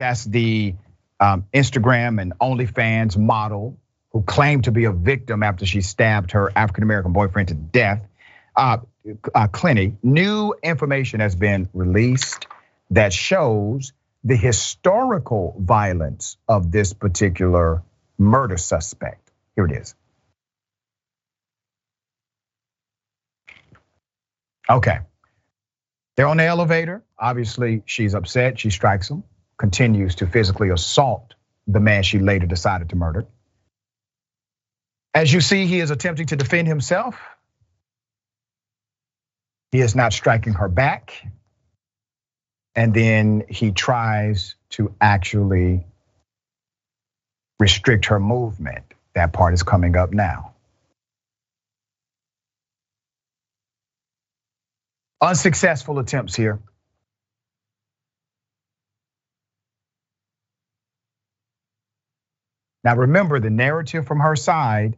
That's the Instagram and OnlyFans model who claimed to be a victim after she stabbed her African-American boyfriend to death. Clenney, new information has been released that shows the historical violence of this particular murder suspect. Here it is. Okay, they're on the elevator. Obviously, she's upset. She strikes him, continues to physically assault the man she later decided to murder. As you see, he is attempting to defend himself. He is not striking her back. And then he tries to actually restrict her movement. That part is coming up now. Unsuccessful attempts here. Now remember, the narrative from her side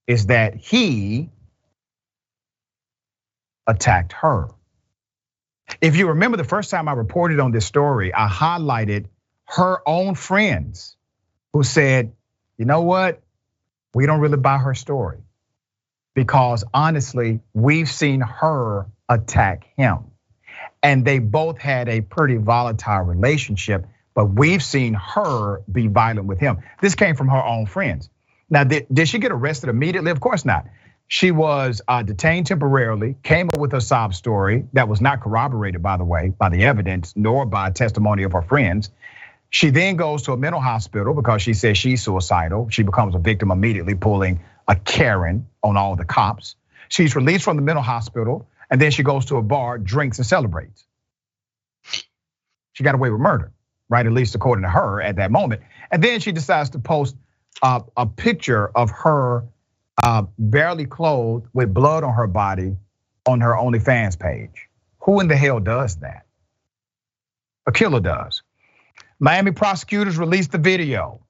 is that he attacked her. If you remember the first time I reported on this story, I highlighted her own friends who said, you know what? We don't really buy her story because honestly, we've seen her attack him. And they both had a pretty volatile relationship, but we've seen her be violent with him. This came from her own friends. Now, did she get arrested immediately? Of course not. She was detained temporarily, came up with a sob story that was not corroborated, by the way, by the evidence, nor by testimony of her friends. She then goes to a mental hospital because she says she's suicidal. She becomes a victim immediately, pulling a Karen on all the cops. She's released from the mental hospital, and then she goes to a bar, drinks, and celebrates. She got away with murder, right? At least according to her at that moment. And then she decides to post a picture of her barely clothed with blood on her body on her OnlyFans page. Who in the hell does that? A killer does. Miami prosecutors released the video.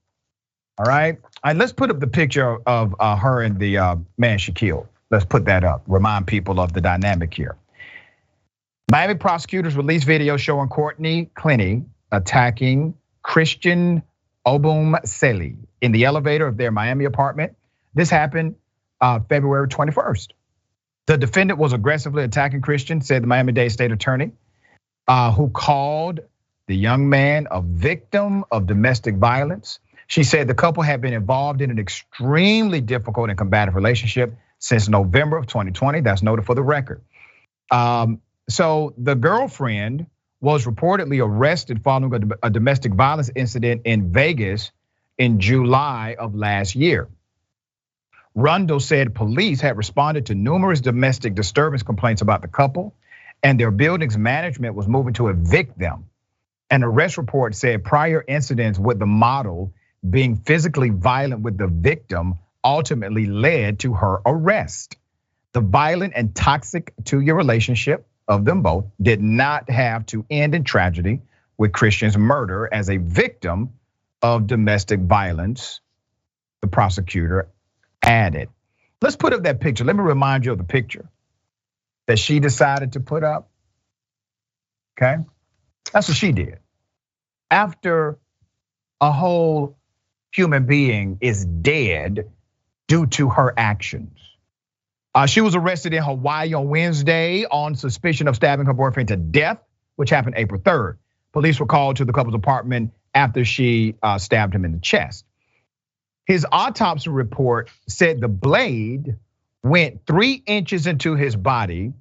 All right, let's put up the picture of her and the man she killed. Let's put that up, remind people of the dynamic here. Miami prosecutors released video showing Courtney Clenney attacking Christian Obumseli in the elevator of their Miami apartment. This happened February 21st. The defendant was aggressively attacking Christian, said the Miami-Dade state attorney, who called the young man a victim of domestic violence. She said the couple had been involved in an extremely difficult and combative relationship since November of 2020. That's noted for the record. So the girlfriend was reportedly arrested following a domestic violence incident in Vegas in July of last year. Rundle said police had responded to numerous domestic disturbance complaints about the couple, and their building's management was moving to evict them. An arrest report said prior incidents with the model being physically violent with the victim ultimately led to her arrest. The violent and toxic two-year relationship of them both did not have to end in tragedy with Christian's murder as a victim of domestic violence, the prosecutor added. Let's put up that picture. Let me remind you of the picture that she decided to put up. Okay, that's what she did. After a whole human being is dead due to her actions. She was arrested in Hawaii on Wednesday on suspicion of stabbing her boyfriend to death, which happened April 3rd. Police were called to the couple's apartment after she stabbed him in the chest. His autopsy report said the blade went 3 inches into his body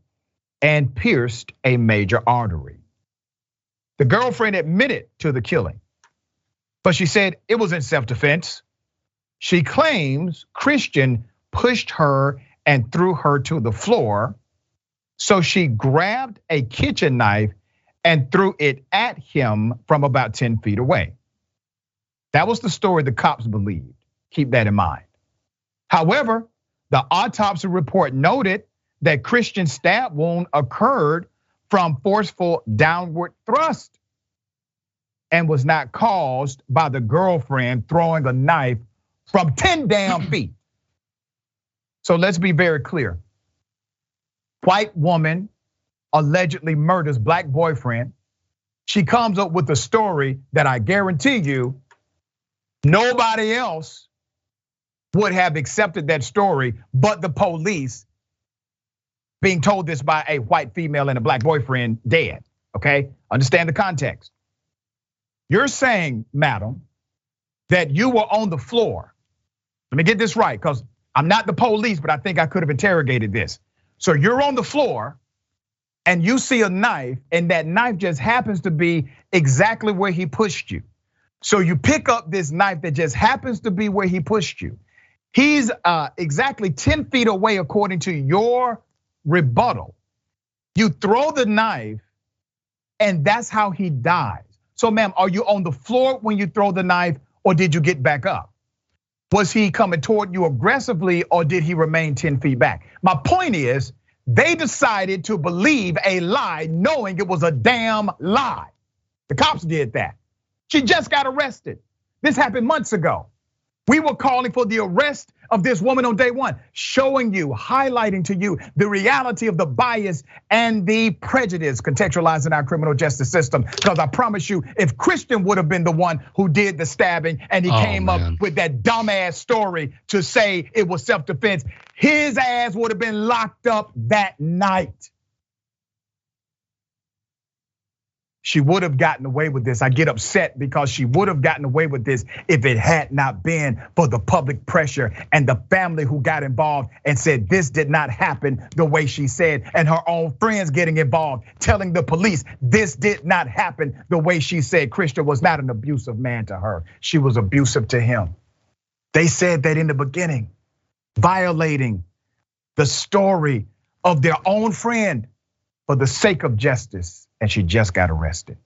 and pierced a major artery. The girlfriend admitted to the killing, but she said it was in self-defense. She claims Christian pushed her and threw her to the floor, so she grabbed a kitchen knife and threw it at him from about 10 feet away. That was the story the cops believed. Keep that in mind. However, the autopsy report noted that Christian's stab wound occurred from forceful downward thrust and was not caused by the girlfriend throwing a knife from 10 damn feet. So let's be very clear. White woman allegedly murders black boyfriend. she comes up with a story that I guarantee you nobody else would have accepted that story but the police, being told this by a white female and a black boyfriend dead, okay? Understand the context. You're saying, madam, that you were on the floor. Let me get this right, because I'm not the police, but I think I could have interrogated this. So you're on the floor and you see a knife, and that knife just happens to be exactly where he pushed you. So you pick up this knife that just happens to be where he pushed you. He's exactly 10 feet away according to your rebuttal. You throw the knife and that's how he dies. So ma'am, are you on the floor when you throw the knife or did you get back up? Was he coming toward you aggressively or did he remain 10 feet back? My point is, they decided to believe a lie knowing it was a damn lie. The cops did that. She just got arrested. This happened months ago. We were calling for the arrest of this woman on day one, showing you, highlighting to you the reality of the bias and the prejudice contextualizing our criminal justice system. Because I promise you, if Christian would have been the one who did the stabbing and he came up with that dumbass story to say it was self-defense, his ass would have been locked up that night. She would have gotten away with this. I get upset because she would have gotten away with this if it had not been for the public pressure and the family who got involved and said this did not happen the way she said, and her own friends getting involved, telling the police this did not happen the way she said. Christian was not an abusive man to her. She was abusive to him. They said that in the beginning, violating the story of their own friend for the sake of justice. And she just got arrested.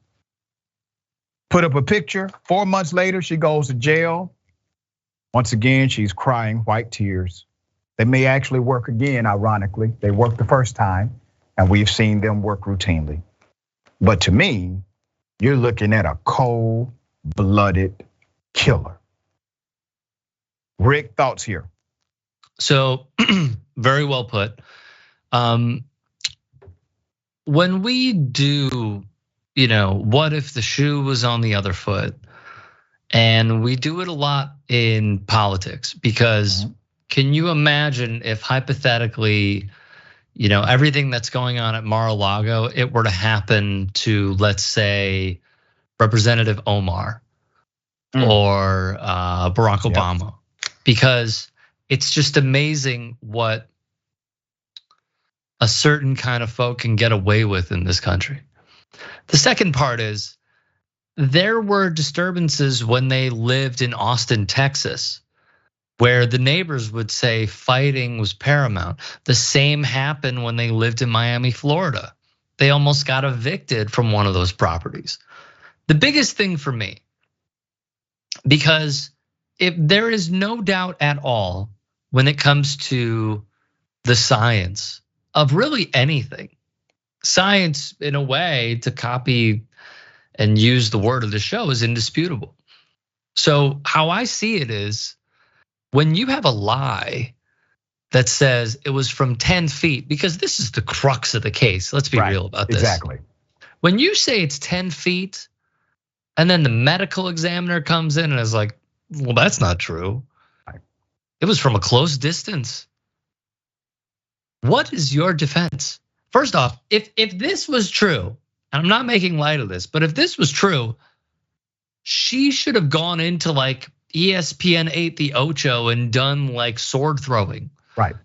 Put up a picture, 4 months later, she goes to jail. Once again, she's crying white tears. They may actually work again, ironically. They worked the first time, and we've seen them work routinely. But to me, you're looking at a cold-blooded killer. Rick, thoughts here? So, very well put. When we do, what if the shoe was on the other foot? And we do it a lot in politics because can you imagine if hypothetically, everything that's going on at Mar-a-Lago, it were to happen to, let's say, Representative Omar or Barack Obama? Because it's just amazing what a certain kind of folk can get away with in this country. The second part is there were disturbances when they lived in Austin, Texas, where the neighbors would say fighting was paramount. The same happened when they lived in Miami, Florida. They almost got evicted from one of those properties. The biggest thing for me, because if there is no doubt at all when it comes to the science of really anything. Science, in a way, to copy and use the word of the show, is indisputable. So how I see it is when you have a lie that says it was from 10 feet, because this is the crux of the case. Let's be real about this. Exactly. When you say it's 10 feet and then the medical examiner comes in and is like, well, that's not true. It was from a close distance. What is your defense? First off, if this was true, and I'm not making light of this, but if this was true, she should have gone into like ESPN 8 the Ocho and done like sword throwing. Right.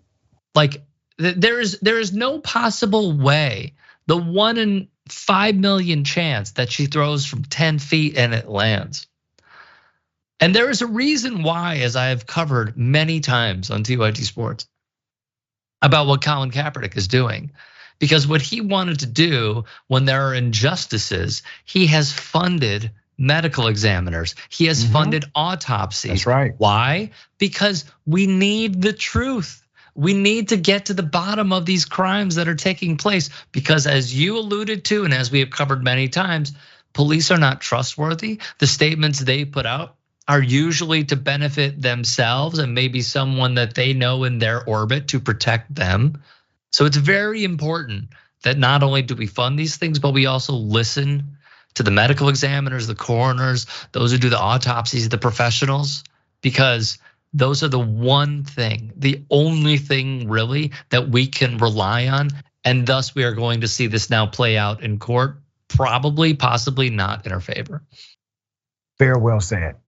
Like there is no possible way, the 1 in 5 million chance that she throws from 10 feet and it lands. And there is a reason why, as I have covered many times on TYT Sports, about what Colin Kaepernick is doing. Because what he wanted to do when there are injustices, he has funded medical examiners. He has funded autopsies. That's right. Why? Because we need the truth. We need to get to the bottom of these crimes that are taking place. Because as you alluded to, and as we have covered many times, police are not trustworthy. The statements they put out are usually to benefit themselves and maybe someone that they know in their orbit to protect them. So it's very important that not only do we fund these things, but we also listen to the medical examiners, the coroners, those who do the autopsies, the professionals, because those are the one thing, the only thing really that we can rely on. And thus we are going to see this now play out in court, probably, possibly not in our favor. Very well said.